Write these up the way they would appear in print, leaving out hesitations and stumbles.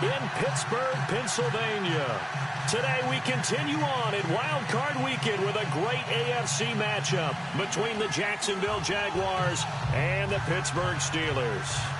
in Pittsburgh, Pennsylvania. Today we continue on in Wild Card Weekend with a great AFC matchup between the Jacksonville Jaguars and the Pittsburgh Steelers.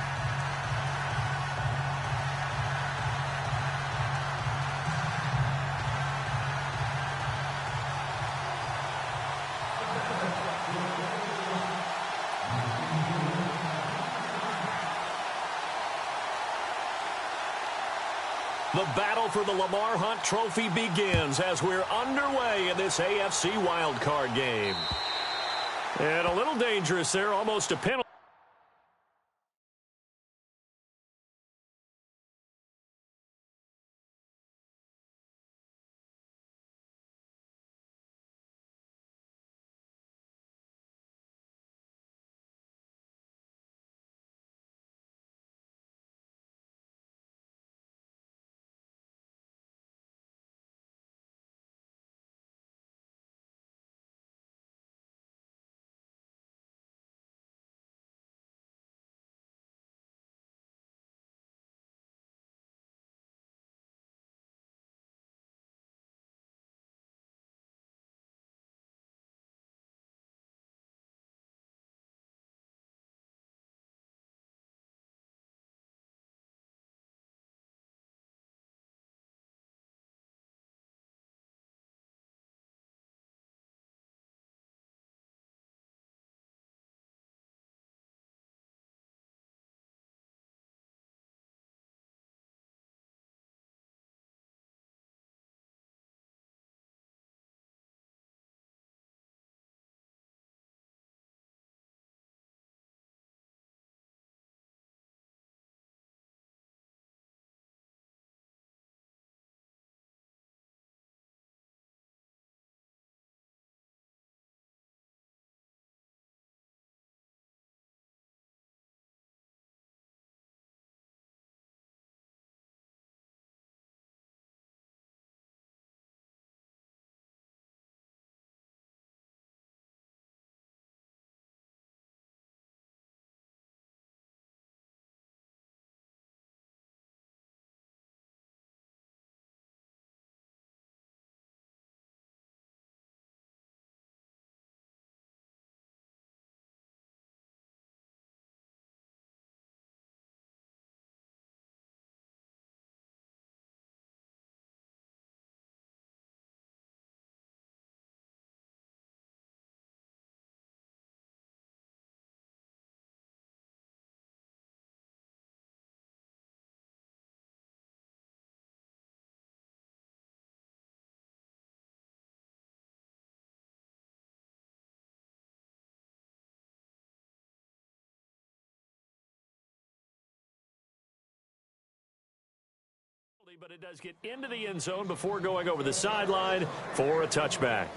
The battle for the Lamar Hunt Trophy begins as we're underway in this AFC wildcard game. And a little dangerous there, almost a penalty. But it does get into the end zone before going over the sideline for a touchback.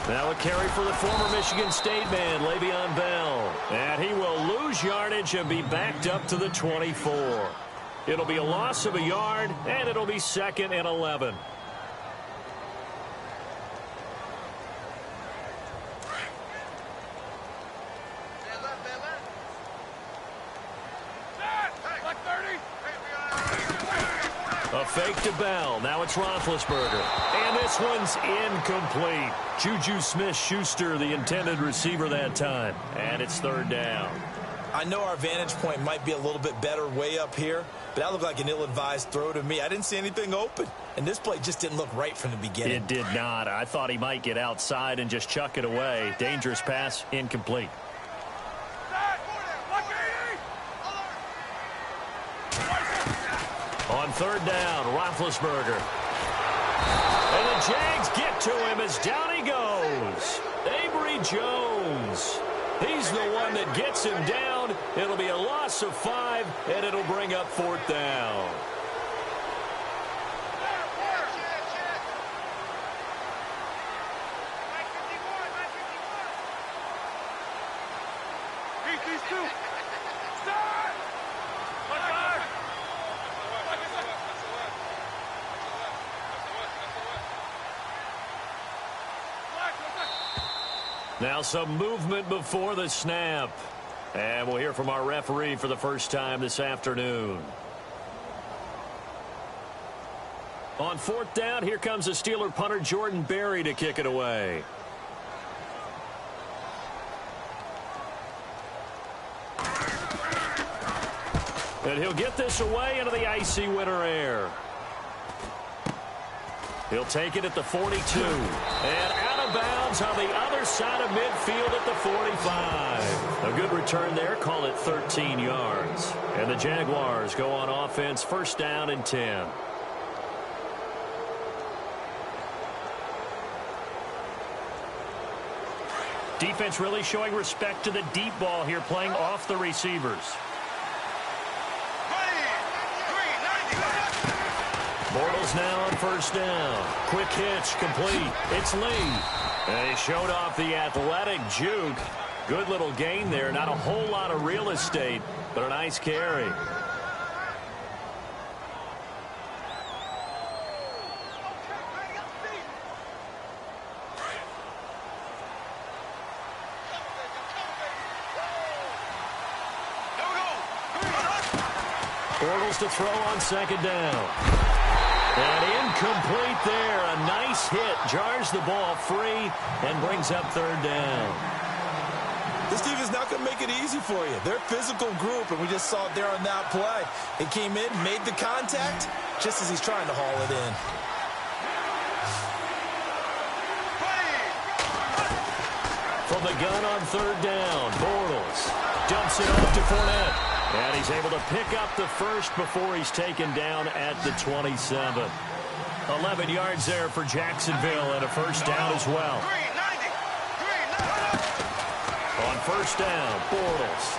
Now a carry for the former Michigan State man, Le'Veon Bell. And he will lose yardage and be backed up to the 24. It'll be a loss of a yard, and it'll be 2nd and 11. A fake to Bell. Now it's Roethlisberger. And this one's incomplete. Juju Smith-Schuster, the intended receiver that time. And it's 3rd down. I know our vantage point might be a little bit better way up here, but that looked like an ill-advised throw to me. I didn't see anything open. And this play just didn't look right from the beginning. It did not. I thought he might get outside and just chuck it away. Dangerous pass, incomplete. On 3rd down, Roethlisberger. And the Jags get to him as down he goes. Avery Jones. He's the one that gets him down. It'll be a loss of 5, and it'll bring up 4th down. Now some movement before the snap. And we'll hear from our referee for the first time this afternoon. On 4th down, here comes the Steeler punter Jordan Berry to kick it away. And he'll get this away into the icy winter air. He'll take it at the 42. And out of bounds on the other side of midfield at the 45. A good return there. Call it 13 yards. And the Jaguars go on offense, 1st down and 10. Defense really showing respect to the deep ball here, playing off the receivers. Bortles now on 1st down. Quick hitch, complete. It's Lee. And he showed off the athletic juke. Good little gain there. Not a whole lot of real estate, but a nice carry. Bortles to throw on 2nd down. And incomplete there. A nice hit. Jars the ball free and brings up 3rd down. This team is not going to make it easy for you. They're a physical group, and we just saw it there on that play. He came in, made the contact, just as he's trying to haul it in. From the gun on 3rd down, Bortles dumps it off to Fournette. And he's able to pick up the first before he's taken down at the 27. 11 yards there for Jacksonville and a 1st down as well. On 1st down, Bortles.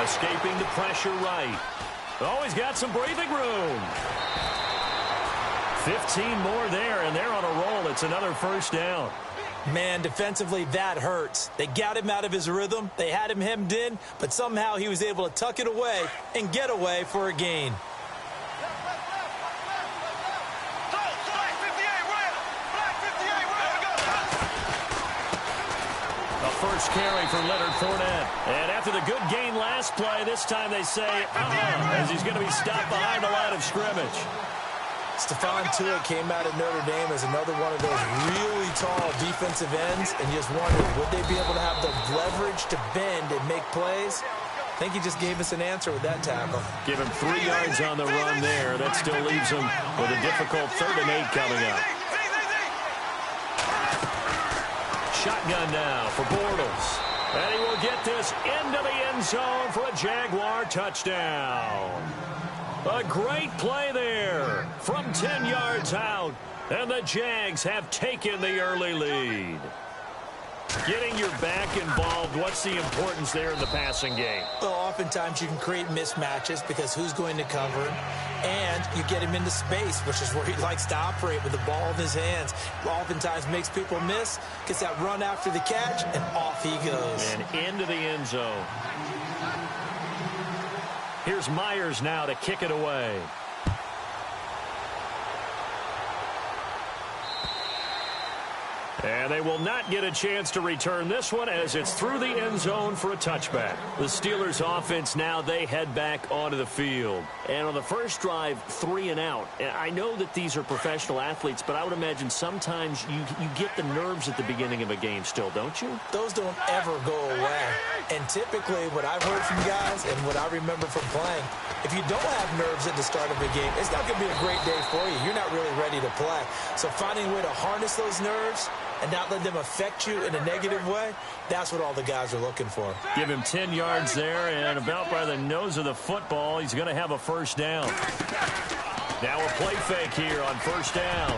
Escaping the pressure right. Oh, he's got some breathing room. 15 more there, and they're on a roll. It's another 1st down. Man, defensively, that hurts. They got him out of his rhythm. They had him hemmed in, but somehow he was able to tuck it away and get away for a gain. A first carry for Leonard Fournette. And after the good gain last play, this time they say, as he's going to be stopped behind the line of scrimmage. Stephon Tuitt came out of Notre Dame as another one of those really tall defensive ends, and you just wondered, would they be able to have the leverage to bend and make plays? I think he just gave us an answer with that tackle. Give him 3 yards on the run there. That still leaves him with a difficult 3rd and 8 coming up. Shotgun now for Bortles. And he will get this into the end zone for a Jaguar touchdown. A great play there from 10 yards out, and the Jags have taken the early lead. Getting your back involved, what's the importance there in the passing game? Well, oftentimes you can create mismatches because who's going to cover him, and you get him into space, which is where he likes to operate with the ball in his hands. Oftentimes makes people miss, gets that run after the catch, and off he goes. And into the end zone. Here's Myers now to kick it away. And they will not get a chance to return this one as it's through the end zone for a touchback. The Steelers offense now, they head back onto the field. And on the first drive, 3 and out. And I know that these are professional athletes, but I would imagine sometimes you get the nerves at the beginning of a game still, don't you? Those don't ever go away. And typically what I've heard from guys and what I remember from playing, if you don't have nerves at the start of a game, it's not going to be a great day for you. You're not really ready to play. So finding a way to harness those nerves and not let them affect you in a negative way, that's what all the guys are looking for. Give him 10 yards there, and about by the nose of the football, he's going to have a first down. Now a play fake here on first down.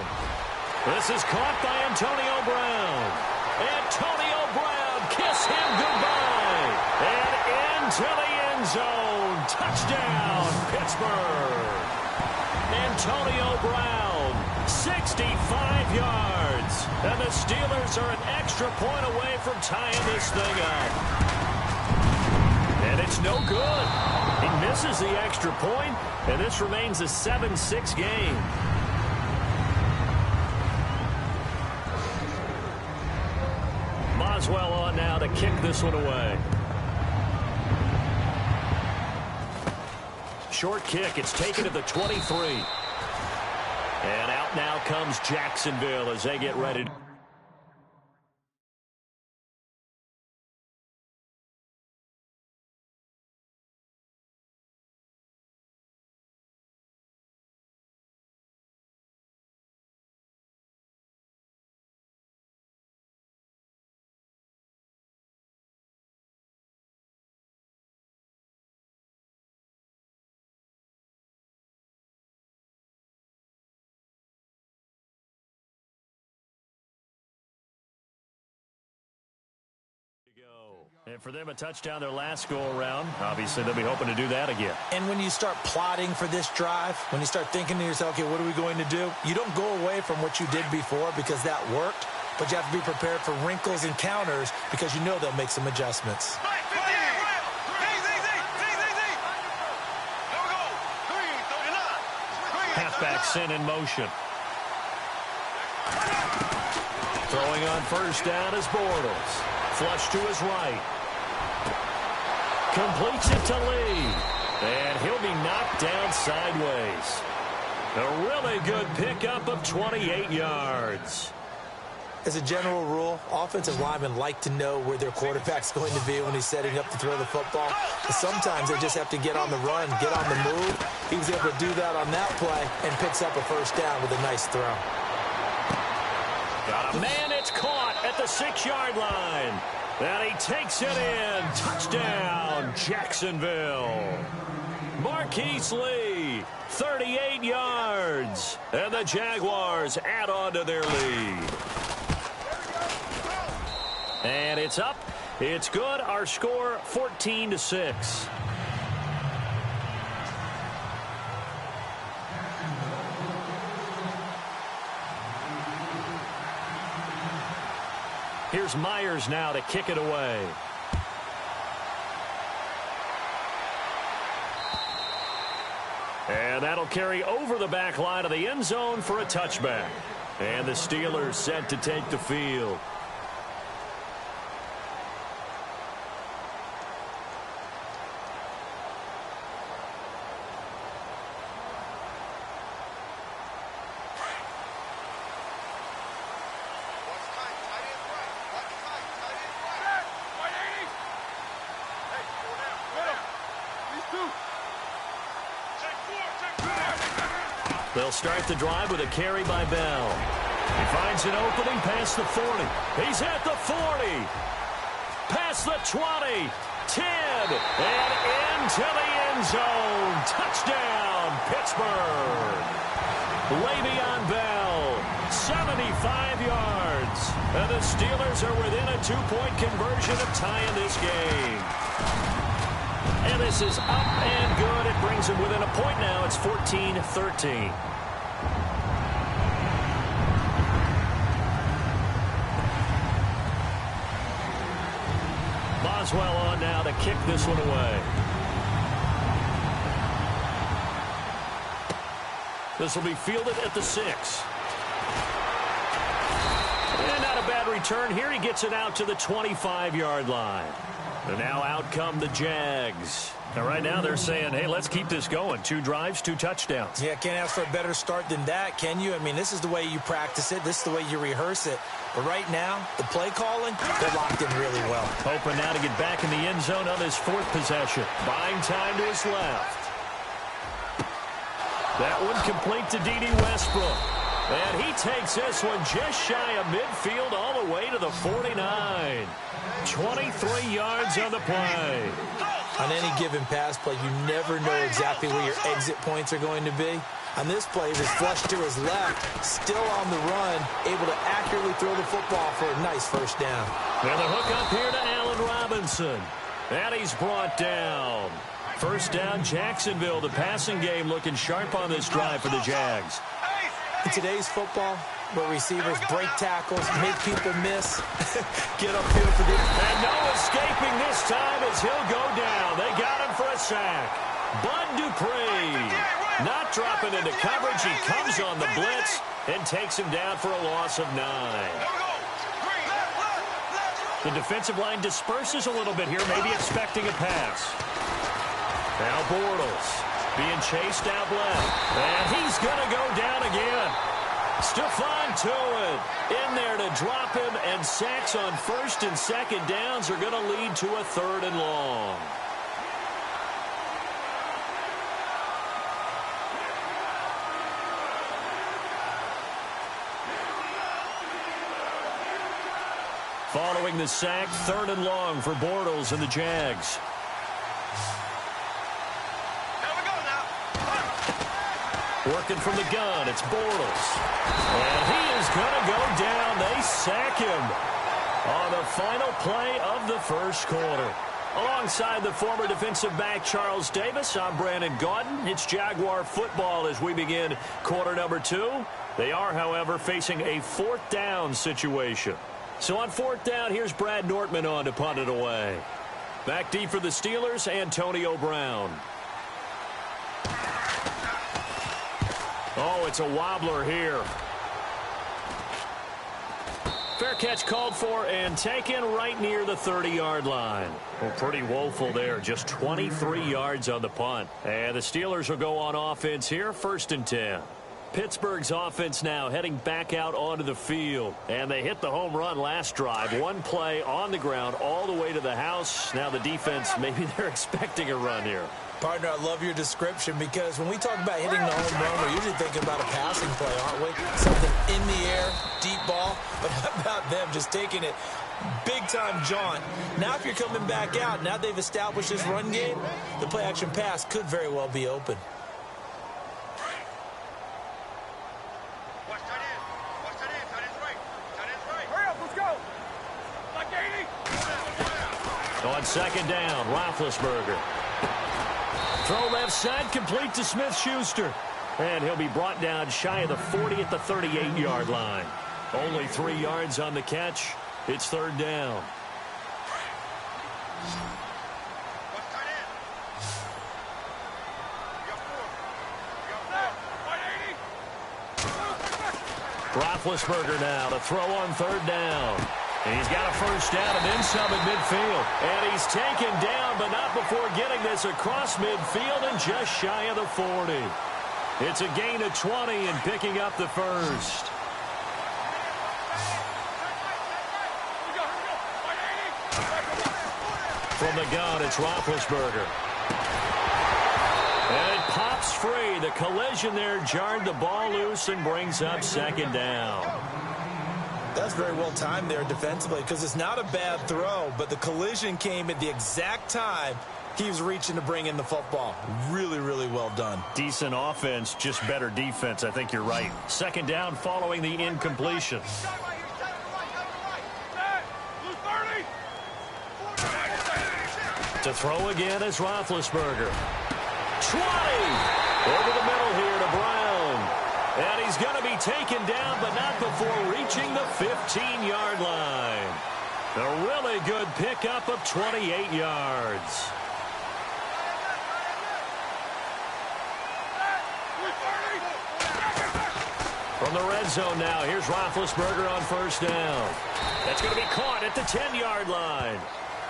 This is caught by Antonio Brown. Antonio Brown, kiss him into the end zone. Touchdown, Pittsburgh. Antonio Brown, 65 yards. And the Steelers are an extra point away from tying this thing up. And it's no good. He misses the extra point, and this remains a 7-6 game. Boswell on now to kick this one away. Short kick. It's taken to the 23. And out now comes Jacksonville as they get ready. And for them, a touchdown their last go-around. Obviously, they'll be hoping to do that again. And when you start plotting for this drive, when you start thinking to yourself, okay, what are we going to do? You don't go away from what you did before because that worked, but you have to be prepared for wrinkles and counters because you know they'll make some adjustments. Halfback sent in motion. Throwing on first down is Bortles. Flush to his right. Completes it to Lee. And he'll be knocked down sideways. A really good pickup of 28 yards. As a general rule, offensive linemen like to know where their quarterback's going to be when he's setting up to throw the football. But sometimes they just have to get on the run, get on the move. He was able to do that on that play and picks up a first down with a nice throw. Got a man, it's caught at the 6-yard line. And he takes it in. Touchdown, Jacksonville. Marquise Lee, 38 yards. And the Jaguars add on to their lead. And it's up. It's good. Our score, 14-6. Here's Myers now to kick it away. And that'll carry over the back line of the end zone for a touchback. And the Steelers set to take the field. They'll start the drive with a carry by Bell. He finds an opening past the 40. He's at the 40. Past the 20. 10. And into the end zone. Touchdown, Pittsburgh. Le'Veon Bell, 75 yards. And the Steelers are within a 2-point conversion of tying this game. And this is up and good. It brings them within a point now. It's 14-13. Boswell on now to kick this one away. This will be fielded at the 6. And not a bad return here. He gets it out to the 25-yard line. And now out come the Jags. And right now they're saying, hey, let's keep this going. 2 drives, 2 touchdowns. Yeah, can't ask for a better start than that, can you? I mean, this is the way you practice it. This is the way you rehearse it. But right now, the play calling, they're locked in really well. Hoping now to get back in the end zone on his 4th possession. Buying time to his left. That one complete to D.D. Westbrook. And he takes this one just shy of midfield all the way to the 49. 23 yards on the play. On any given pass play, you never know exactly where your exit points are going to be. On this play, he was flushed to his left, still on the run, able to accurately throw the football for a nice first down. And the hook up here to Allen Robinson. And he's brought down. First down, Jacksonville. The passing game looking sharp on this drive for the Jags. In today's football, where receivers break tackles, make people miss, get upfield for the... And no escaping this time as he'll go down. They got him for a sack. Bud Dupree not dropping into coverage. He comes on the blitz and takes him down for a loss of 9. The defensive line disperses a little bit here, maybe expecting a pass. Now Bortles being chased out left. And he's going to go down again. Stephon Tuitt in there to drop him, and sacks on first and second downs are going to lead to a 3rd and long. Following the sack, 3rd and long for Bortles and the Jags. Working from the gun, it's Bortles. And he is going to go down. They sack him on the final play of the first quarter. Alongside the former defensive back Charles Davis, I'm Brandon Gaudin. It's Jaguar football as we begin quarter number 2. They are, however, facing a 4th down situation. So on 4th down, here's Brad Nortman on to punt it away. Back deep for the Steelers, Antonio Brown. Oh, it's a wobbler here. Fair catch called for and taken right near the 30-yard line. Well, pretty woeful there. Just 23 yards on the punt. And the Steelers will go on offense here, 1st and 10. Pittsburgh's offense now heading back out onto the field. And they hit the home run last drive. One play on the ground all the way to the house. Now the defense, maybe they're expecting a run here. Partner, I love your description, because when we talk about hitting the home run, we're usually thinking about a passing play, aren't we? Something in the air, deep ball. But how about them just taking it big-time jaunt? Now if you're coming back out, now they've established this run game, the play-action pass could very well be open. On 2nd down, Roethlisberger. Throw left side, complete to Smith-Schuster. And he'll be brought down shy of the 40 at the 38-yard line. Only 3 yards on the catch. It's 3rd down. Roethlisberger now to throw on 3rd down. And he's got a first down and then some at midfield. And he's taken down, but not before getting this across midfield and just shy of the 40. It's a gain of 20 and picking up the first. From the gun, it's Roethlisberger. And it pops free. The collision there jarred the ball loose and brings up 2nd down. That's very well timed there defensively, because it's not a bad throw, but the collision came at the exact time he was reaching to bring in the football. Really, really well done. Decent offense, just better defense. I think you're right. 2nd down following the incompletion. To throw again is Roethlisberger. 20! Over the middle here to Brown. And he's going to be taken down, but not before reaching the 15-yard line. A really good pickup of 28 yards. From the red zone now, here's Roethlisberger on 1st down. That's going to be caught at the 10-yard line.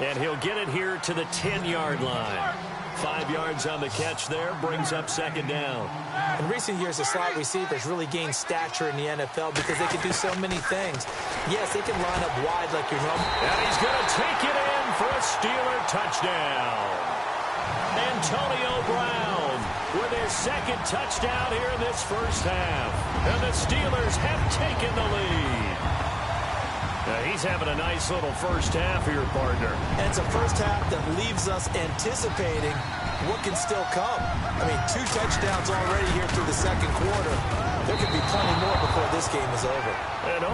And he'll get it here to the 10-yard line. 5 yards on the catch there, brings up 2nd down. In recent years, the slot receivers really gained stature in the NFL because they can do so many things. Yes, they can line up wide like your number. And he's going to take it in for a Steeler touchdown. Antonio Brown with his 2nd touchdown here in this first half. And the Steelers have taken the lead. Now he's having a nice little first half here, partner. And it's a first half that leaves us anticipating what can still come. I mean, 2 touchdowns already here through the 2nd quarter. There could be plenty more before this game is over. And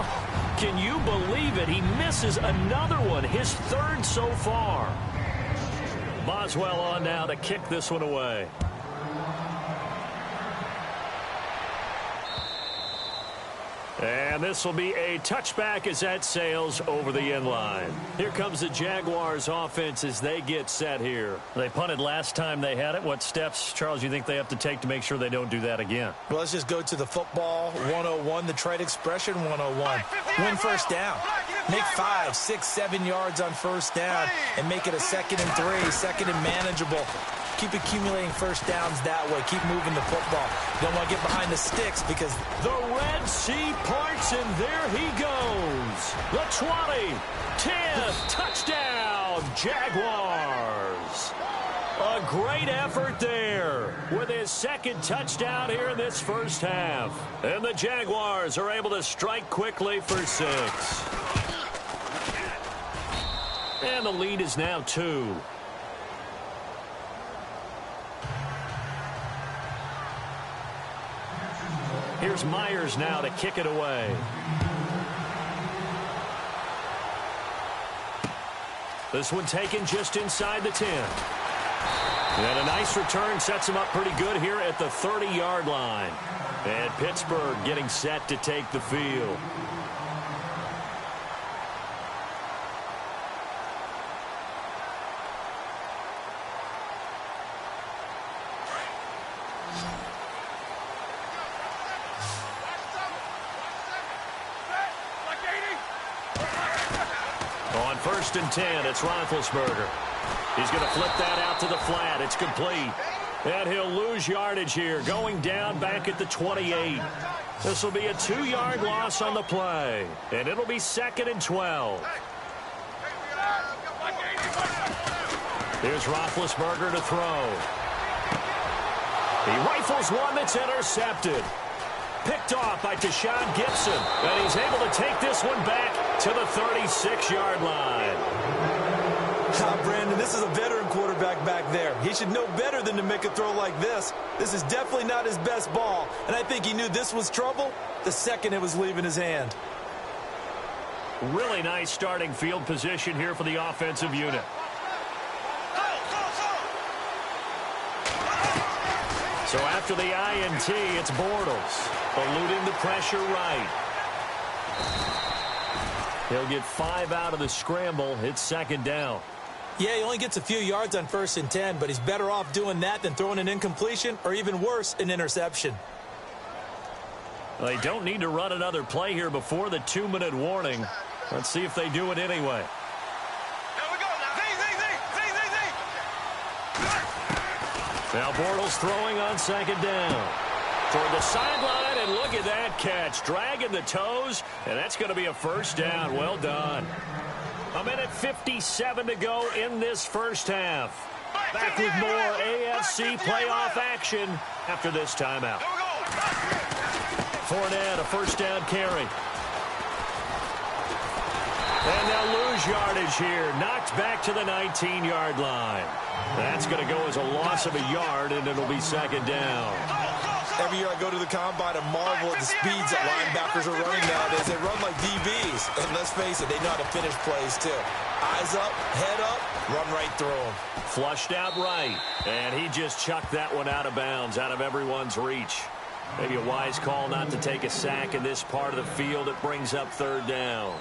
can you believe it? He misses another one, his 3rd so far. Boswell on now to kick this one away. And this will be a touchback as that sails over the end line. Here comes the Jaguars offense as they get set here. They punted last time they had it. What steps, Charles, you think they have to take to make sure they don't do that again? Well, let's just go to the football 101, the trade expression 101. Win first down. Make 5, 6, 7 yards on first down and make it a 2nd and 3, 2nd and manageable. Keep accumulating first downs that way. Keep moving the football. You don't want to get behind the sticks because the Red Sea parts, and there he goes. The 20, 10, touchdown, Jaguars. A great effort there with his 2nd touchdown here in this first half. And the Jaguars are able to strike quickly for 6. And the lead is now 2. Here's Myers now to kick it away. This one taken just inside the 10. And a nice return sets him up pretty good here at the 30-yard line. And Pittsburgh getting set to take the field. On 1st and 10, it's Roethlisberger. He's going to flip that out to the flat. It's complete. And he'll lose yardage here, going down back at the 28. This will be a 2-yard loss on the play. And it'll be 2nd and 12. Here's Roethlisberger to throw. He rifles one that's intercepted. Picked off by Deshaun Gibson. And he's able to take this one back to the 36-yard line. Brandon, this is a veteran quarterback back there. He should know better than to make a throw like this. This is definitely not his best ball. And I think he knew this was trouble the second it was leaving his hand. Really nice starting field position here for the offensive unit. So after the INT, it's Bortles. Eluding the pressure right. He'll get 5 out of the scramble. It's 2nd down. Yeah, he only gets a few yards on 1st and 10, but he's better off doing that than throwing an incompletion or even worse, an interception. They don't need to run another play here before the 2-minute warning. Let's see if they do it anyway. Now Bortles throwing on 2nd down. Toward the sideline, and look at that catch. Dragging the toes, and that's going to be a 1st down. Well done. 1:57 to go in this first half. Back with more AFC playoff action after this timeout. Fournette, a 1st down carry. And they'll lose yardage here. Knocked back to the 19-yard line. That's going to go as a loss of a yard, and it'll be 2nd down. Every year I go to the combine and marvel at the speeds that linebackers are running nowadays. They run like DBs. And let's face it, they know how to finish plays too. Eyes up, head up, run right through them. Flushed out right. And he just chucked that one out of bounds, out of everyone's reach. Maybe a wise call not to take a sack in this part of the field. It brings up 3rd down.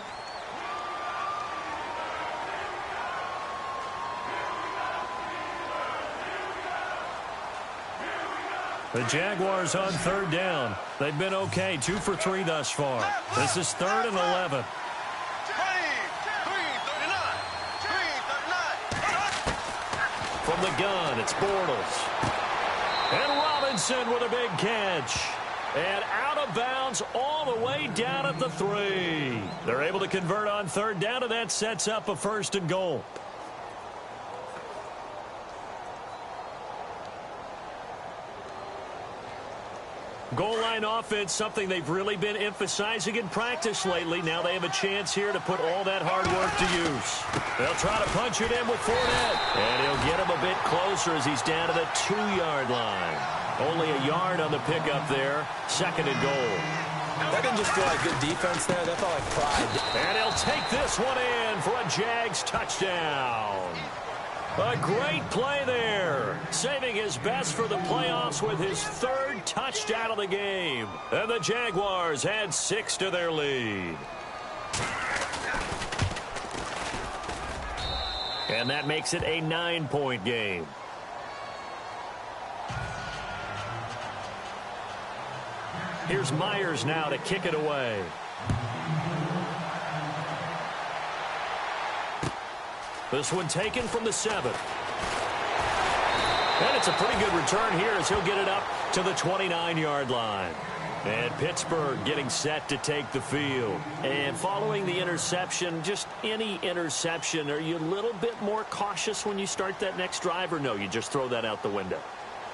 The Jaguars on 3rd down. They've been okay, 2 for 3 thus far. This is 3rd and 11. From the gun, it's Bortles. And Robinson with a big catch. And out of bounds all the way down at the 3. They're able to convert on 3rd down, and that sets up a 1st and goal. Goal line offense, something they've really been emphasizing in practice lately. Now they have a chance here to put all that hard work to use. They'll try to punch it in with Fournette. And he'll get him a bit closer as he's down to the 2-yard line. Only a yard on the pickup there. 2nd and goal. That didn't just feel like good defense there. That felt like pride. And he'll take this one in for a Jags touchdown. A great play there. Saving his best for the playoffs with his third touchdown of the game. And the Jaguars add 6 to their lead. And that makes it a 9-point game. Here's Myers now to kick it away. This one taken from the 7. And it's a pretty good return here as he'll get it up to the 29-yard line. And Pittsburgh getting set to take the field. And following the interception, just any interception, are you a little bit more cautious when you start that next drive, or no, you just throw that out the window?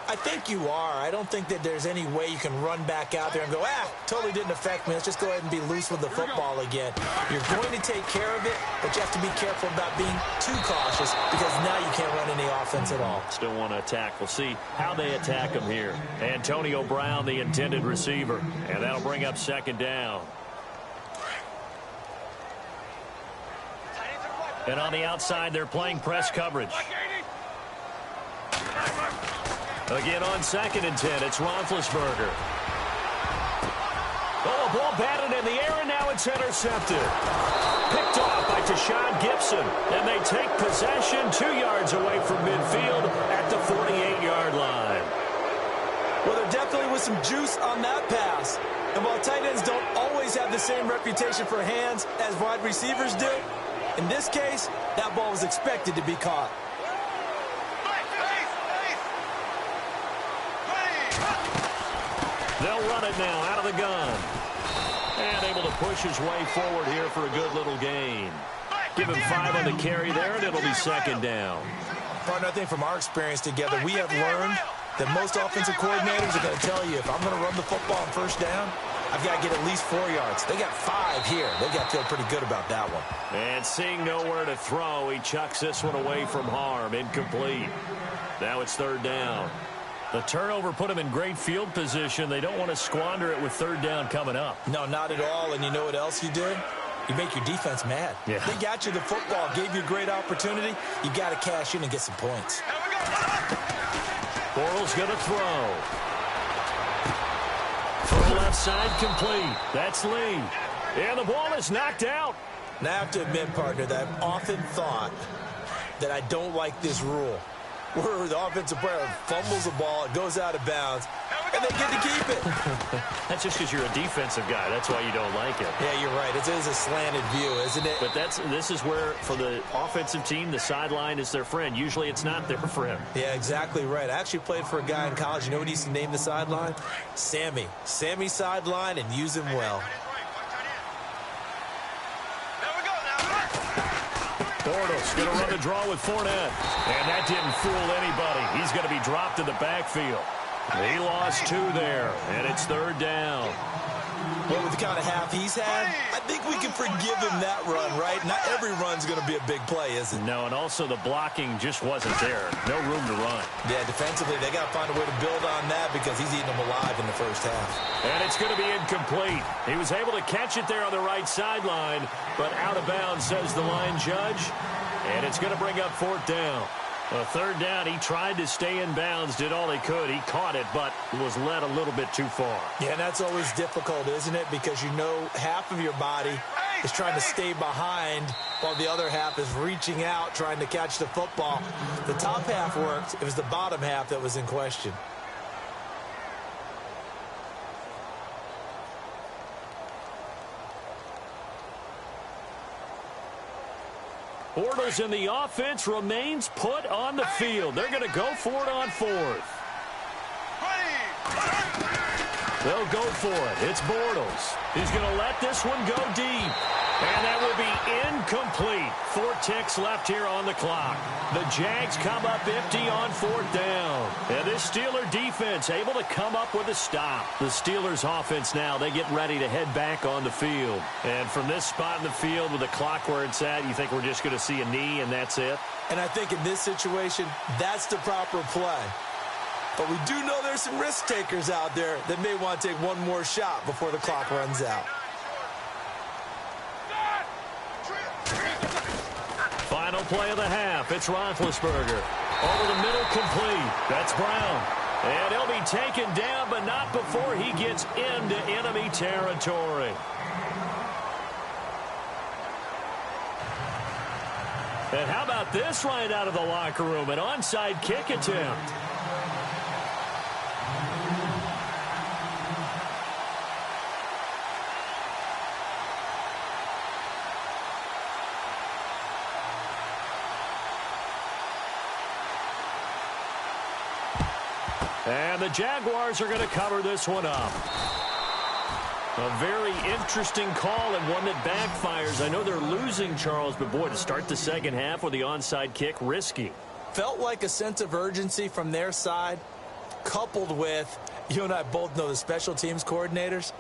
I think you are. I don't think that there's any way you can run back out there and go, totally didn't affect me. Let's just go ahead and be loose with the football again. You're going to take care of it, but you have to be careful about being too cautious because now you can't run any offense at all. Still want to attack. We'll see how they attack him here. Antonio Brown, the intended receiver, and that'll bring up 2nd down. And on the outside, they're playing press coverage. Again on 2nd and 10, it's Roethlisberger. Oh, a ball batted in the air, and now it's intercepted. Picked off by Tashawn Gibson, and they take possession 2 yards away from midfield at the 48-yard line. Well, there definitely was some juice on that pass. And while tight ends don't always have the same reputation for hands as wide receivers do, in this case, that ball was expected to be caught. They'll run it now out of the gun. And able to push his way forward here for a good little gain. Give him 5 on the carry there, and it'll be 2nd down. Partner, I think from our experience together, we have learned that most offensive coordinators are going to tell you, if I'm going to run the football on 1st down, I've got to get at least 4 yards. They got 5 here. They got to feel pretty good about that one. And seeing nowhere to throw, he chucks this one away from harm. Incomplete. Now it's 3rd down. The turnover put them in great field position. They don't want to squander it with 3rd down coming up. No, not at all. And you know what else you did? You make your defense mad. Yeah. They got you the football, gave you a great opportunity. You got to cash in and get some points. Bortles going to throw. From left side, complete. That's Lee. And the ball is knocked out. Now, I have to admit, partner, that I've often thought that I don't like this rule, where the offensive player fumbles the ball, it goes out of bounds, and they get to keep it. That's just because you're a defensive guy. That's why you don't like it. Yeah, you're right. It is a slanted view, isn't it? But this is where, for the offensive team, the sideline is their friend. Usually it's not their friend. Yeah, exactly right. I actually played for a guy in college. You know what he used to name the sideline? Sammy. Sammy sideline, and use him well. Bortles going to run the draw with Fournette. And that didn't fool anybody. He's going to be dropped in the backfield. He lost 2 there, and it's 3rd down. Well, with the kind of half he's had, I think we can forgive him that run, right? Not every run's going to be a big play, is it? No, and also the blocking just wasn't there. No room to run. Yeah, defensively, they got to find a way to build on that because he's eating them alive in the 1st half. And it's going to be incomplete. He was able to catch it there on the right sideline, but out of bounds, says the line judge. And it's going to bring up 4th down. 3rd down, he tried to stay in bounds, did all he could. He caught it, but was led a little bit too far. Yeah, and that's always difficult, isn't it? Because you know half of your body is trying to stay behind while the other half is reaching out, trying to catch the football. The top half worked. It was the bottom half that was in question. Bortles in the offense remains put on the field. They're going to go for it on 4th. They'll go for it. It's Bortles. He's going to let this one go deep. And that will be incomplete. 4 ticks left here on the clock. The Jags come up empty on 4th down. And this Steeler defense able to come up with a stop. The Steelers offense now, they get ready to head back on the field. And from this spot in the field with the clock where it's at, you think we're just going to see a knee and that's it? And I think in this situation, that's the proper play. But we do know there's some risk takers out there that may want to take one more shot before the clock runs out. Final play of the half. It's Roethlisberger. Over the middle, complete. That's Brown. And he'll be taken down, but not before he gets into enemy territory. And how about this right out of the locker room? An onside kick attempt. And the Jaguars are going to cover this one up. A very interesting call and one that backfires. I know they're losing, Charles, but boy, to start the second half with the onside kick, risky. Felt like a sense of urgency from their side, coupled with, you and I both know the special teams coordinators,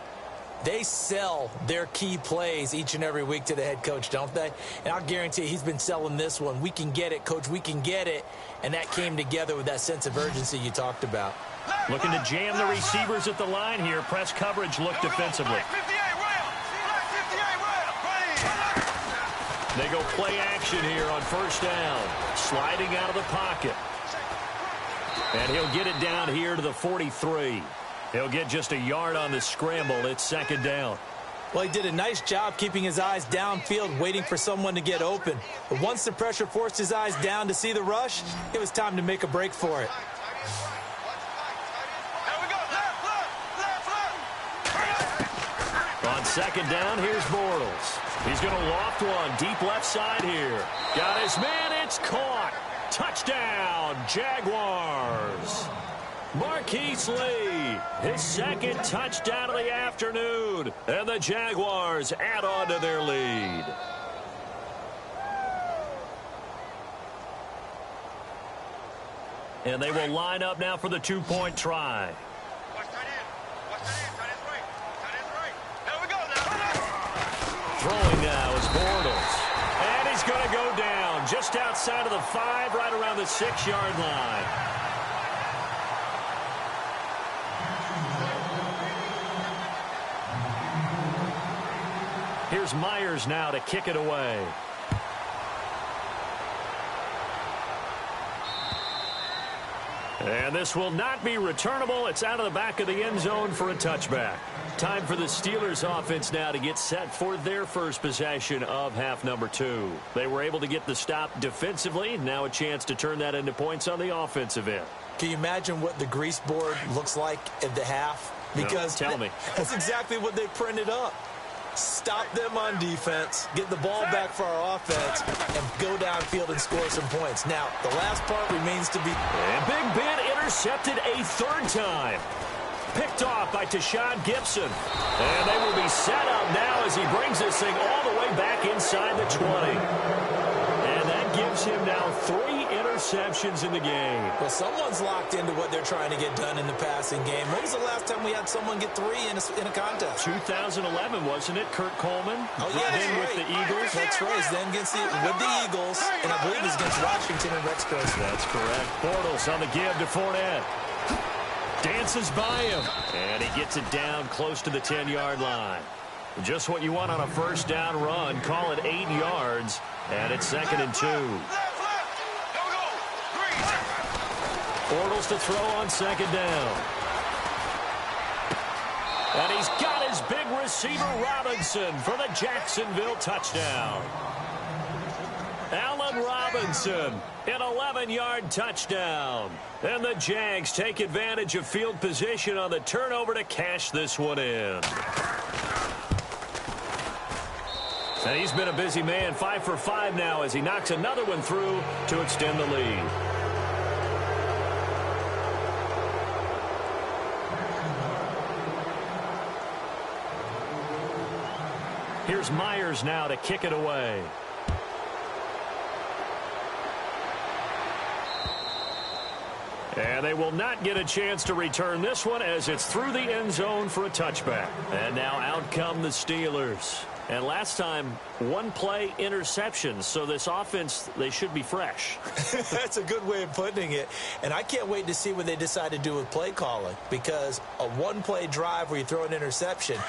they sell their key plays each and every week to the head coach, don't they? And I'll guarantee he's been selling this one. We can get it, coach, we can get it. And that came together with that sense of urgency you talked about. Looking to jam the receivers at the line here. Press coverage look defensively. They go play action here on first down. Sliding out of the pocket. And he'll get it down here to the 43. He'll get just a yard on the scramble. It's second down. Well, he did a nice job keeping his eyes downfield, waiting for someone to get open. But once the pressure forced his eyes down to see the rush, it was time to make a break for it. On second down, here's Bortles. He's going to loft one deep left side here. Got his man. It's caught. Touchdown, Jaguars. Marquise Lee, his second touchdown of the afternoon. And the Jaguars add on to their lead. And they will line up now for the two-point try. Throwing now is Bortles. And he's going to go down just outside of the 5, right around the 6-yard line. Here's Myers now to kick it away. And this will not be returnable. It's out of the back of the end zone for a touchback. Time for the Steelers offense now to get set for their first possession of half number 2. They were able to get the stop defensively. Now a chance to turn that into points on the offensive end. Can you imagine what the grease board looks like at the half? Because no, tell me. That's exactly what they printed up. Stop them on defense, get the ball back for our offense, and go downfield and score some points. Now, the last part remains to be... And Big Ben intercepted a third time. Picked off by Tashawn Gibson. And they will be set up now as he brings this thing all the way back inside the 20. And that gives him now 3 interceptions in the game. Well, someone's locked into what they're trying to get done in the passing game. When was the last time we had someone get 3 in a contest? 2011, wasn't it? Kurt Coleman. Oh, yeah, then with the Eagles. That's right. Then against with the Eagles, and I believe it's against Washington and Rex Grossman. That's correct. Bortles on the give to Fournette. Dances by him. And he gets it down close to the 10-yard line. Just what you want on a first down run. Call it 8 yards. And it's second and 2. Bortles to throw on second down. And he's got his big receiver Robinson for the Jacksonville touchdown. Allen Robinson, an 11-yard touchdown. And the Jags take advantage of field position on the turnover to cash this one in. And he's been a busy man, 5 for 5 now as he knocks another one through to extend the lead. Here's Myers now to kick it away. And they will not get a chance to return this one as it's through the end zone for a touchback. And now out come the Steelers. And last time, 1 play interceptions. So this offense, they should be fresh. That's a good way of putting it. And I can't wait to see what they decide to do with play calling. Because a 1-play drive where you throw an interception,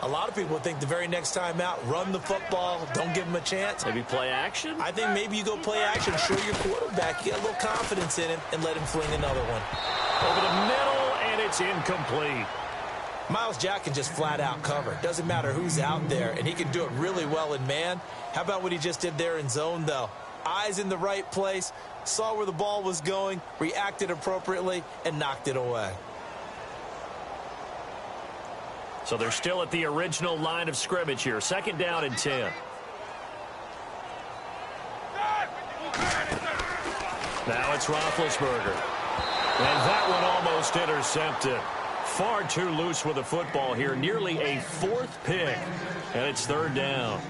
A lot of people think the very next time out, run the football, don't give him a chance. Maybe play action? I think maybe you go play action, show your quarterback you got a little confidence in him, and let him fling another one. Over the middle, and it's incomplete. Myles Jack can just flat out cover. Doesn't matter who's out there, and he can do it really well in man. How about what he just did there in zone, though? Eyes in the right place, saw where the ball was going, reacted appropriately, and knocked it away. So they're still at the original line of scrimmage here. 2nd down and 10. Now it's Roethlisberger. And that one almost intercepted. Far too loose with the football here. Nearly a 4th pick. And it's 3rd down.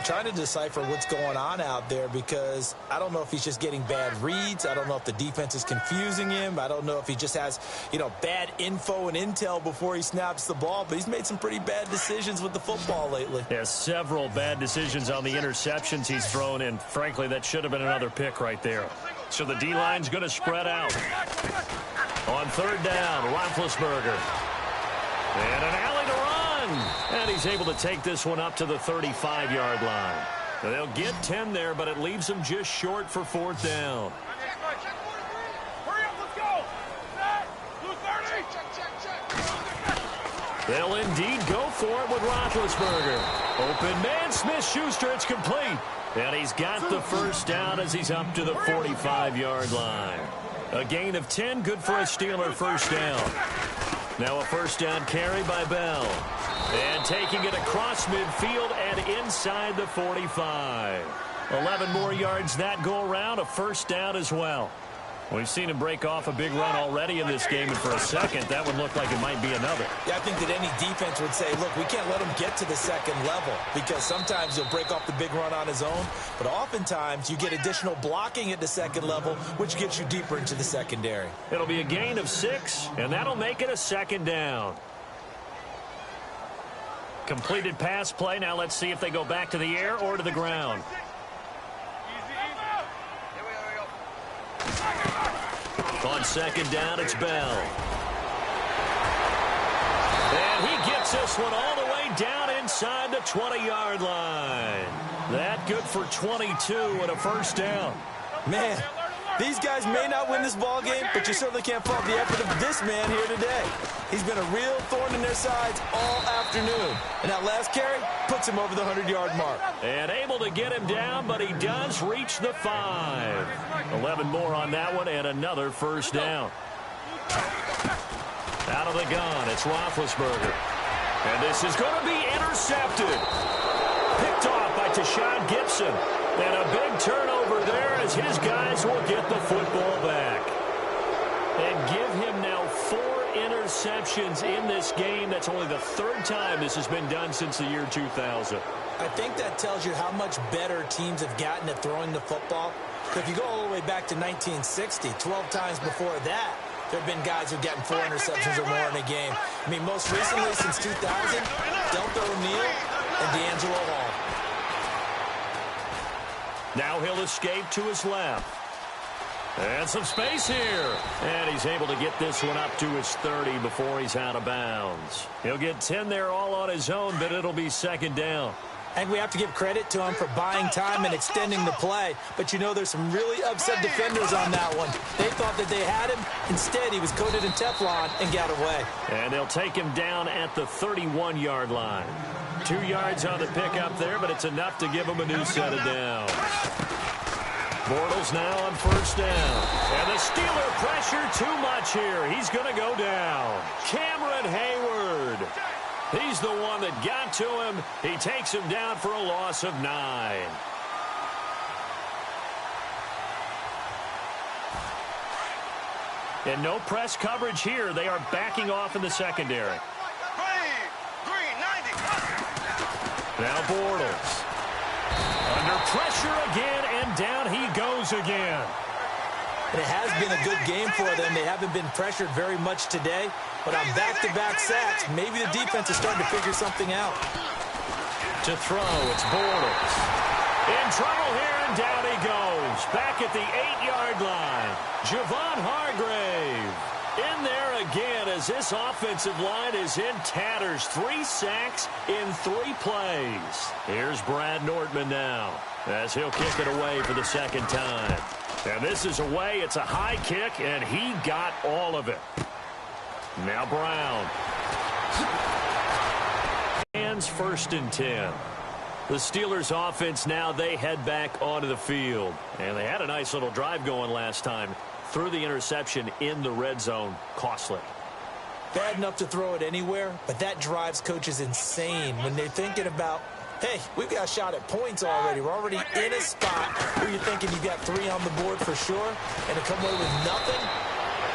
Trying to decipher what's going on out there because I don't know if he's just getting bad reads. I don't know if the defense is confusing him. I don't know if he just has, bad info and intel before he snaps the ball. But he's made some pretty bad decisions with the football lately. Yeah, several bad decisions on the interceptions he's thrown in. Frankly, that should have been another pick right there. So the D-line's going to spread out. On 3rd down, Roethlisberger. And an alley to run. And he's able to take this one up to the 35-yard line. They'll get 10 there, but it leaves them just short for 4th down. Hurry up, let's go. They'll indeed go for it with Roethlisberger. Open man, Smith-Schuster, it's complete. And he's got the 1st down as he's up to the 45-yard line. A gain of 10, good for a Steeler 1st down. Now a 1st down carry by Bell. And taking it across midfield and inside the 45. 11 more yards that go around, a 1st down as well. We've seen him break off a big run already in this game, and for a second, that would look like it might be another. Yeah, I think that any defense would say, look, we can't let him get to the 2nd level because sometimes he'll break off the big run on his own, but oftentimes you get additional blocking at the 2nd level, which gets you deeper into the secondary. It'll be a gain of 6, and that'll make it a 2nd down. Completed pass play. Now let's see if they go back to the air or to the ground. On 2nd down, it's Bell. And he gets this one all the way down inside the 20-yard line. That good for 22 and a 1st down. Man, these guys may not win this ball game, but you certainly can't fault the effort of this man here today. He's been a real thorn in their sides all afternoon. And that last carry puts him over the 100-yard mark. And able to get him down, but he does reach the 5. 11 more on that one, and another 1st down. Out of the gun, it's Roethlisberger. And this is going to be intercepted. Picked off by Tashawn Gibson. And a big turnover there as his guys will get the football back. And give him now 4 interceptions in this game. That's only the 3rd time this has been done since the year 2000. I think that tells you how much better teams have gotten at throwing the football. If you go all the way back to 1960, 12 times before that, there have been guys who've gotten 4 interceptions or more in a game. I mean, most recently since 2000, Delta O'Neal and D'Angelo Hall. Now he'll escape to his left. And some space here. And he's able to get this one up to his 30 before he's out of bounds. He'll get 10 there all on his own, but it'll be 2nd down. And we have to give credit to him for buying time and extending the play. But, there's some really upset defenders on that one. They thought that they had him. Instead, he was coated in Teflon and got away. And they'll take him down at the 31-yard line. 2 yards on the pickup there, but it's enough to give him a new set of downs. Bortles now on 1st down. And the Steeler pressure too much here. He's going to go down. Cameron Hayward. He's the one that got to him. He takes him down for a loss of 9. And no press coverage here. They are backing off in the secondary. Now Bortles. Under pressure again, and down he goes again. And it has been a good game for them. They haven't been pressured very much today. But on back-to-back sacks, maybe the defense is starting to figure something out. To throw, it's Bortles. In trouble here, and down he goes. Back at the 8-yard line. Javon Hargrave in there again as this offensive line is in tatters. 3 sacks in 3 plays. Here's Brad Nordman now as he'll kick it away for the second time. And this is away. It's a high kick, and he got all of it. Now Brown. Hands 1st and 10. The Steelers offense now, they head back onto the field. And they had a nice little drive going last time. Threw the interception in the red zone. Costly. Bad enough to throw it anywhere, but that drives coaches insane when they're thinking about, hey, we've got a shot at points already. We're already in a spot where you're thinking you got 3 on the board for sure, and to come away with nothing,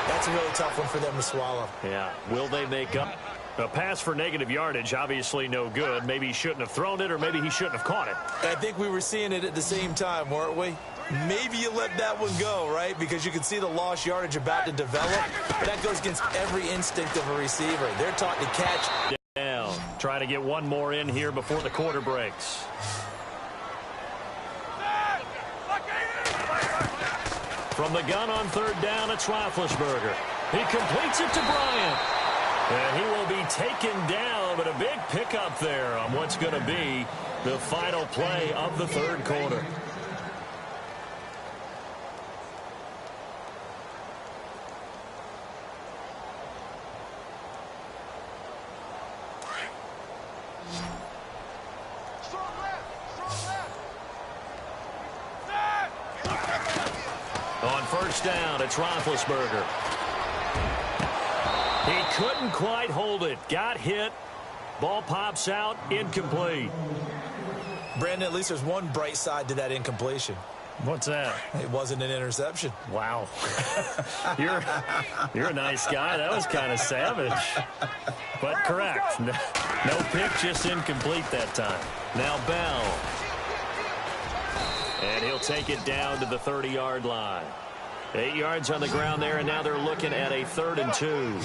that's a really tough one for them to swallow. Yeah. Will they make up? A pass for negative yardage, obviously no good. Maybe he shouldn't have thrown it, or maybe he shouldn't have caught it. I think we were seeing it at the same time, weren't we? Maybe you let that one go, right? Because you can see the lost yardage about to develop. But that goes against every instinct of a receiver. They're taught to catch. Down. Try to get one more in here before the quarter breaks. From the gun on 3rd down, it's Roethlisberger. He completes it to Bryant. And he will be taken down, but a big pickup there on what's going to be the final play of the 3rd quarter. On 1st down, it's Roethlisberger. He couldn't quite hold it. Got hit. Ball pops out. Incomplete. Brandon, at least there's one bright side to that incompletion. What's that? It wasn't an interception. Wow. You're a nice guy. That was kind of savage. But correct. No pick, just incomplete that time. Now Bell. And he'll take it down to the 30-yard line. 8 yards on the ground there, and now they're looking at a 3rd and 2.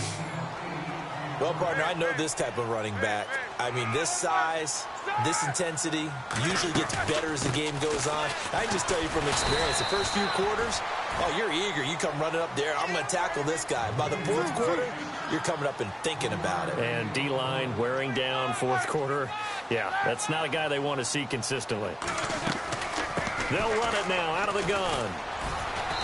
Well, partner, I know this type of running back. I mean, this size, this intensity usually gets better as the game goes on. I can just tell you from experience, the first few quarters, oh, you're eager. You come running up there. I'm going to tackle this guy. By the 4th quarter, you're coming up and thinking about it. And D-line wearing down 4th quarter. Yeah, that's not a guy they want to see consistently. They'll run it now out of the gun.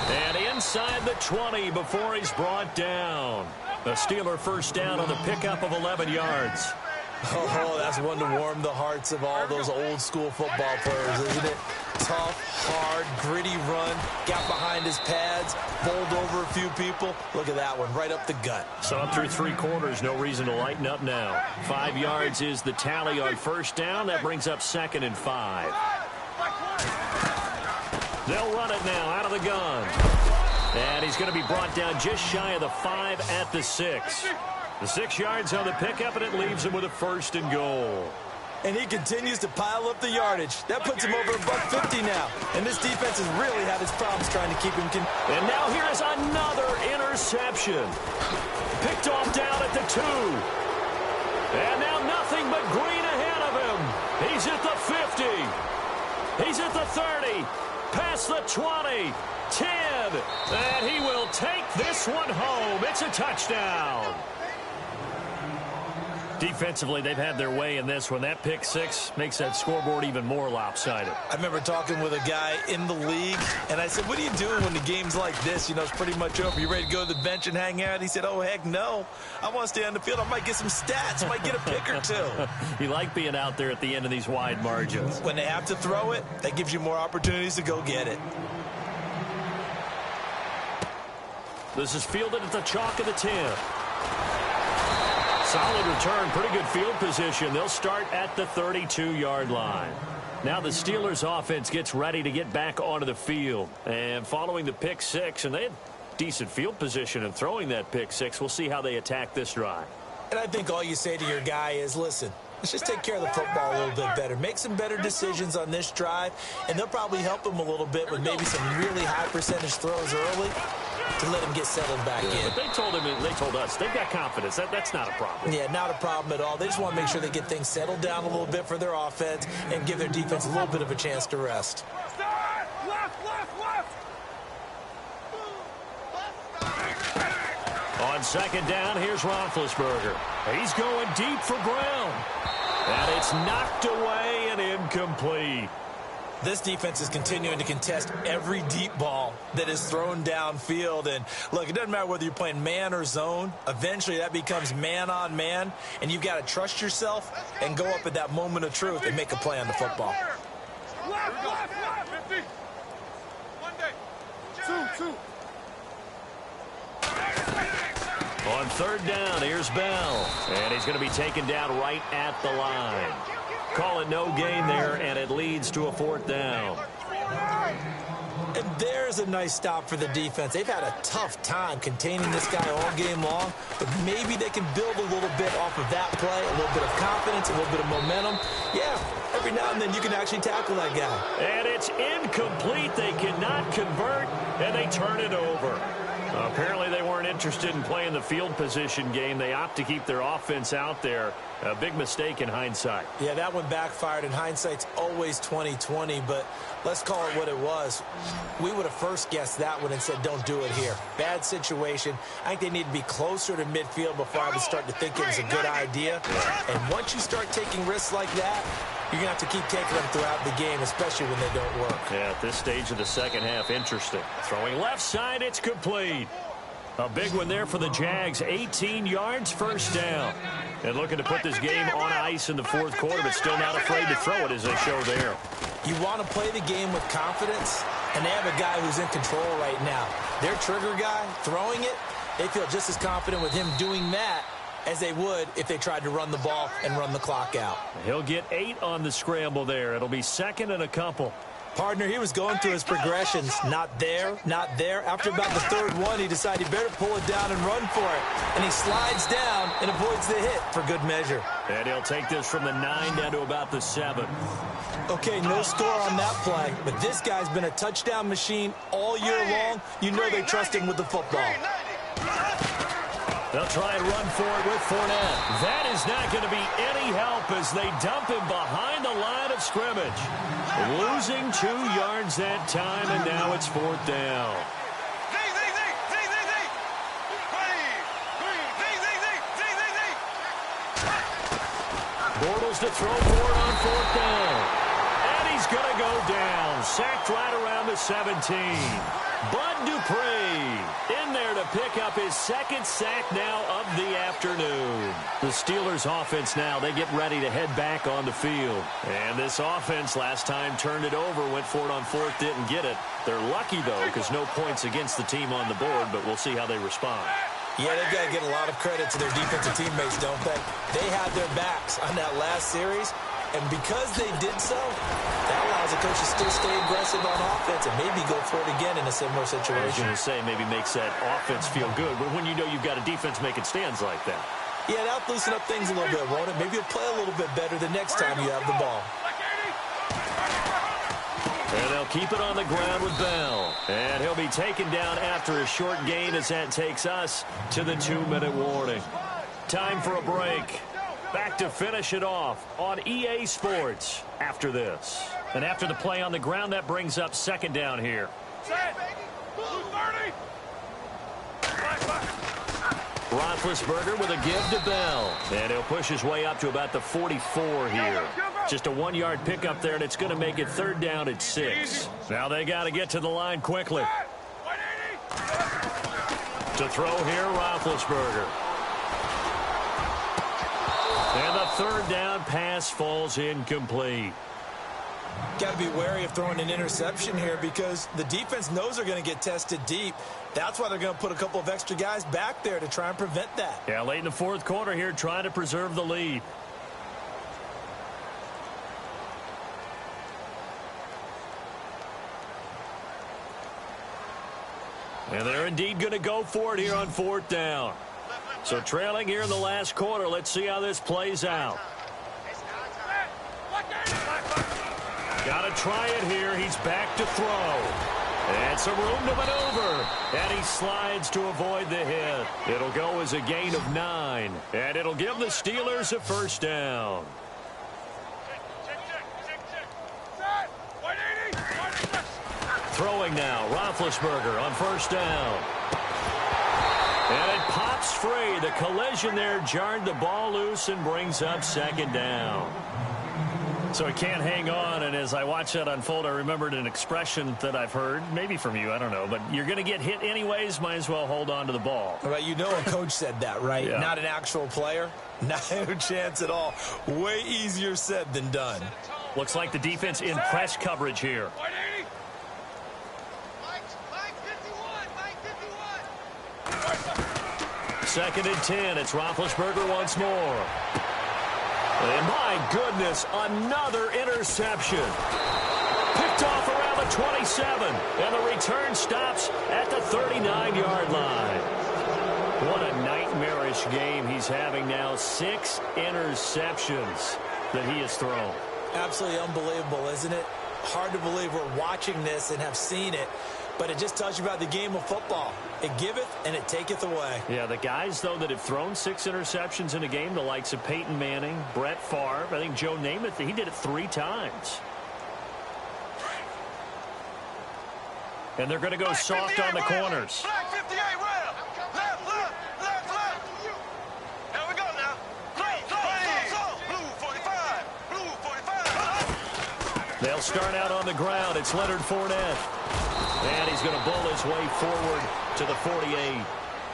And inside the 20 before he's brought down. A Steeler 1st down on the pickup of 11 yards. Oh, that's one to warm the hearts of all those old school football players, isn't it? Tough, hard, gritty run. Got behind his pads, bowled over a few people. Look at that one, right up the gut. So up through 3 quarters, no reason to lighten up now. 5 yards is the tally on 1st down. That brings up 2nd and 5. They'll run it now out of the gun. And he's going to be brought down just shy of the 5 at the 6. The 6 yards on the pickup, and it leaves him with a 1st and goal. And he continues to pile up the yardage. That puts him over $150 now. And this defense has really had its problems trying to keep him. And now here is another interception. Picked off down at the 2. And now nothing but green ahead of him. He's at the 50. He's at the 30. Past the 20. 10. And he will take this one home. It's a touchdown. Defensively, they've had their way in this one. That pick 6 makes that scoreboard even more lopsided. I remember talking with a guy in the league, and I said, what are you doing when the game's like this? You know, it's pretty much over. You ready to go to the bench and hang out? He said, oh, heck no. I want to stay on the field. I might get some stats. I might get a pick or 2. You like being out there at the end of these wide margins. When they have to throw it, that gives you more opportunities to go get it. This is fielded at the chalk of the 10. Solid return, pretty good field position. They'll start at the 32-yard line. Now the Steelers offense gets ready to get back onto the field. And following the pick 6, and they had decent field position in throwing that pick 6. We'll see how they attack this drive. And I think all you say to your guy is, listen, let's just take care of the football a little bit better. Make some better decisions on this drive, and they'll probably help him a little bit with maybe some really high percentage throws early to let him get settled back in. But they told us, they've got confidence. That's not a problem. Yeah, not a problem at all. They just want to make sure they get things settled down a little bit for their offense and give their defense a little bit of a chance to rest. On second down, here's Roethlisberger. He's going deep for Brown. And it's knocked away and incomplete. This defense is continuing to contest every deep ball that is thrown downfield. And, look, it doesn't matter whether you're playing man or zone. Eventually, that becomes man-on-man, and you've got to trust yourself and go up at that moment of truth and make a play on the football. Left, 50. Monday. Two. On third down, here's Bell. And he's going to be taken down right at the line. Call it no gain there, and it leads to a fourth down. And there's a nice stop for the defense. They've had a tough time containing this guy all game long, but maybe they can build a little bit off of that play, a little bit of confidence, a little bit of momentum. Yeah, every now and then you can actually tackle that guy. And it's incomplete. They cannot convert, and they turn it over. Apparently they weren't interested in playing the field position game. They opt to keep their offense out there. A big mistake in hindsight. Yeah, that one backfired, and hindsight's always 20/20, but let's call it what it was. We would have first guessed that one and said, don't do it here. Bad situation. I think they need to be closer to midfield before I would start to think it was a good idea. And once you start taking risks like that, you're going to have to keep taking them throughout the game, especially when they don't work. Yeah, at this stage of the second half, interesting. Throwing left side, it's complete. A big one there for the Jags. 18 yards, first down. And looking to put this game on ice in the fourth quarter, but still not afraid to throw it as they show there. You want to play the game with confidence, and they have a guy who's in control right now. Their trigger guy, throwing it, they feel just as confident with him doing that as they would if they tried to run the ball and run the clock out. He'll get 8 on the scramble there. It'll be second and a couple. Partner, he was going through his progressions. Not there, not there. After about the third one, he decided he better pull it down and run for it. And he slides down and avoids the hit for good measure. And he'll take this from the 9 down to about the 7. Okay, no score on that play, but this guy's been a touchdown machine all year long. You know they trust him with the football. They'll try and run for it with Fournette. That is not going to be any help as they dump him behind the line of scrimmage. Losing 2 yards that time, and now it's fourth down. Bortles to throw for it on fourth down. And he's going to go down. Sacked right around the 17. Bud Dupree in there to pick up his second sack now of the afternoon. The Steelers offense now, they get ready to head back on the field. And this offense last time turned it over, went for it on fourth, didn't get it. They're lucky, though, because no points against the team on the board, but we'll see how they respond. Yeah, they've got to get a lot of credit to their defensive teammates, don't they? They had their backs on that last series, and because they did so, that allows the coach to still stay aggressive on offense and maybe go for it again in a similar situation. I was going to say, maybe makes that offense feel good, but when you know you've got a defense making stands like that. Yeah, that'll loosen up things a little bit, won't it? Maybe you'll play a little bit better the next time you have the ball. And they'll keep it on the ground with Bell. And he'll be taken down after a short gain as that takes us to the 2-minute warning. Time for a break. Back to finish it off on EA Sports after this. And after the play on the ground, that brings up second down here. Roethlisberger with a give to Bell. And he'll push his way up to about the 44 here. Just a 1-yard pickup there, and it's going to make it third down at 6. Now they got to get to the line quickly. To throw here, Roethlisberger. And the third down pass falls incomplete. Got to be wary of throwing an interception here because the defense knows they're going to get tested deep. That's why they're going to put a couple of extra guys back there to try and prevent that. Yeah, late in the fourth quarter here, trying to preserve the lead. And they're indeed going to go for it here on fourth down. So trailing here in the last quarter, let's see how this plays out. Got to try it here. He's back to throw. And some room to maneuver. And he slides to avoid the hit. It'll go as a gain of 9. And it'll give the Steelers a first down. Throwing now, Roethlisberger on first down. And it pops free. The collision there jarred the ball loose and brings up second down. So he can't hang on, and as I watch that unfold, I remembered an expression that I've heard, maybe from you, I don't know, but you're going to get hit anyways, might as well hold on to the ball. Well, you know a coach said that, right? Yeah. Not an actual player. No chance at all. Way easier said than done. Looks like the defense in press coverage here. Second and 10. It's Roethlisberger once more. And my goodness, another interception. Picked off around the 27. And the return stops at the 39-yard line. What a nightmarish game he's having now. 6 interceptions that he has thrown. Absolutely unbelievable, isn't it? Hard to believe we're watching this and have seen it. But it just tells you about the game of football. It giveth and it taketh away. Yeah, the guys, though, that have thrown 6 interceptions in a game, the likes of Peyton Manning, Brett Favre, I think Joe Namath, he did it 3 times. And they're going to go soft on the corners. Flag 58, rail. Left, left, left, left. Here we go now. Blue 45, blue 45. They'll start out on the ground. It's Leonard Fournette. And he's going to bowl his way forward to the 48.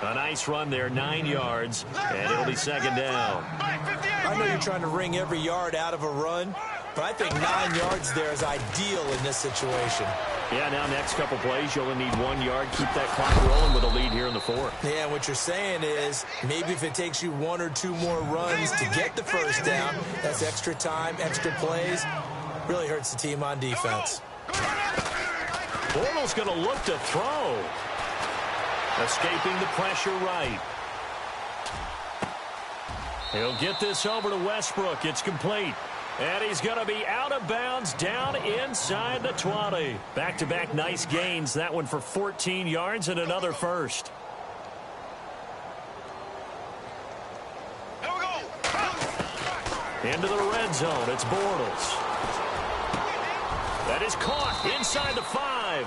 A nice run there, 9 yards, and it'll be second down. I know you're trying to wring every yard out of a run, but I think 9 yards there is ideal in this situation. Yeah, now next couple plays, you'll only need 1 yard. Keep that clock rolling with a lead here in the 4th. Yeah, what you're saying is maybe if it takes you 1 or 2 more runs to get the first down, that's extra time, extra plays, really hurts the team on defense. Bortles going to look to throw. Escaping the pressure right. He'll get this over to Westbrook. It's complete. And he's going to be out of bounds down inside the 20. Back-to-back nice gains. That one for 14 yards and another first. Here we go. Into the red zone. It's Bortles. That is caught inside the 5.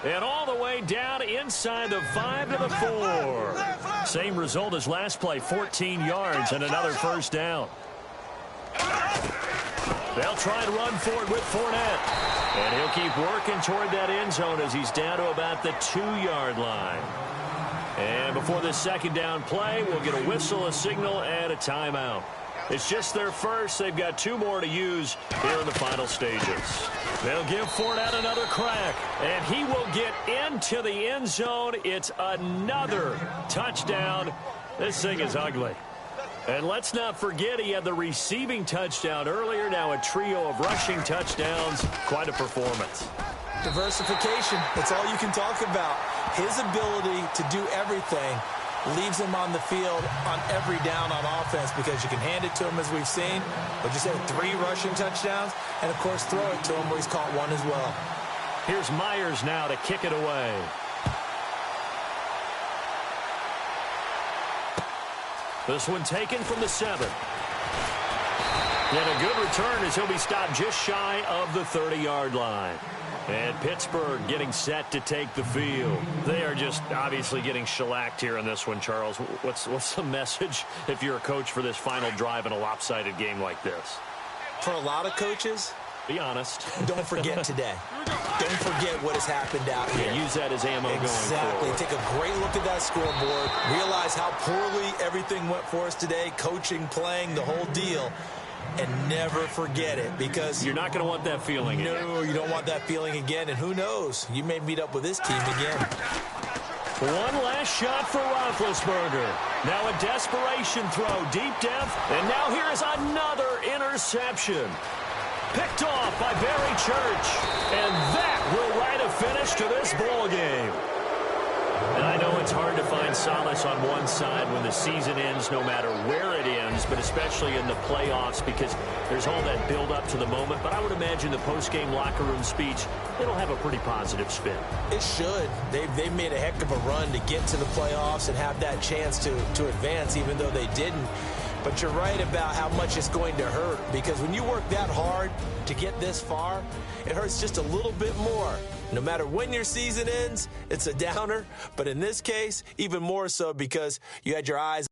And all the way down inside the 5 to the 4. Same result as last play, 14 yards and another first down. They'll try and run for it with Fournette. And he'll keep working toward that end zone as he's down to about the 2-yard line. And before this second down play, we'll get a whistle, a signal, and a timeout. It's just their first. They've got 2 more to use here in the final stages. They'll give Fournette another crack, and he will get into the end zone. It's another touchdown. This thing is ugly. And let's not forget he had the receiving touchdown earlier. Now a trio of rushing touchdowns. Quite a performance. Diversification, that's all you can talk about. His ability to do everything leaves him on the field on every down on offense because you can hand it to him as we've seen. But you said 3 rushing touchdowns, and of course throw it to him where he's caught 1 as well. Here's Myers now to kick it away. This one taken from the 7. And a good return as he'll be stopped just shy of the 30-yard line. And Pittsburgh getting set to take the field. They are just obviously getting shellacked here in this one, Charles. What's the message if you're a coach for this final drive in a lopsided game like this? For a lot of coaches, be honest. Don't forget today. Don't forget what has happened out here. Yeah, use that as ammo going forward. Exactly. Take a great look at that scoreboard. Realize how poorly everything went for us today. Coaching, playing, the whole deal. And never forget it, because you're not going to want that feeling again. No, you don't want that feeling again. And who knows? You may meet up with this team again. One last shot for Roethlisberger. Now a desperation throw, deep depth. And now here is another interception. Picked off by Barry Church. And that will write a finish to this ball game. And I know it's hard to find solace on one side when the season ends, no matter where it ends, but especially in the playoffs, because there's all that build up to the moment. But I would imagine the post-game locker room speech, it'll have a pretty positive spin. It should. They've made a heck of a run to get to the playoffs and have that chance to advance, even though they didn't. But you're right about how much it's going to hurt, because when you work that hard to get this far, it hurts just a little bit more. No matter when your season ends, it's a downer. But in this case, even more so because you had your eyes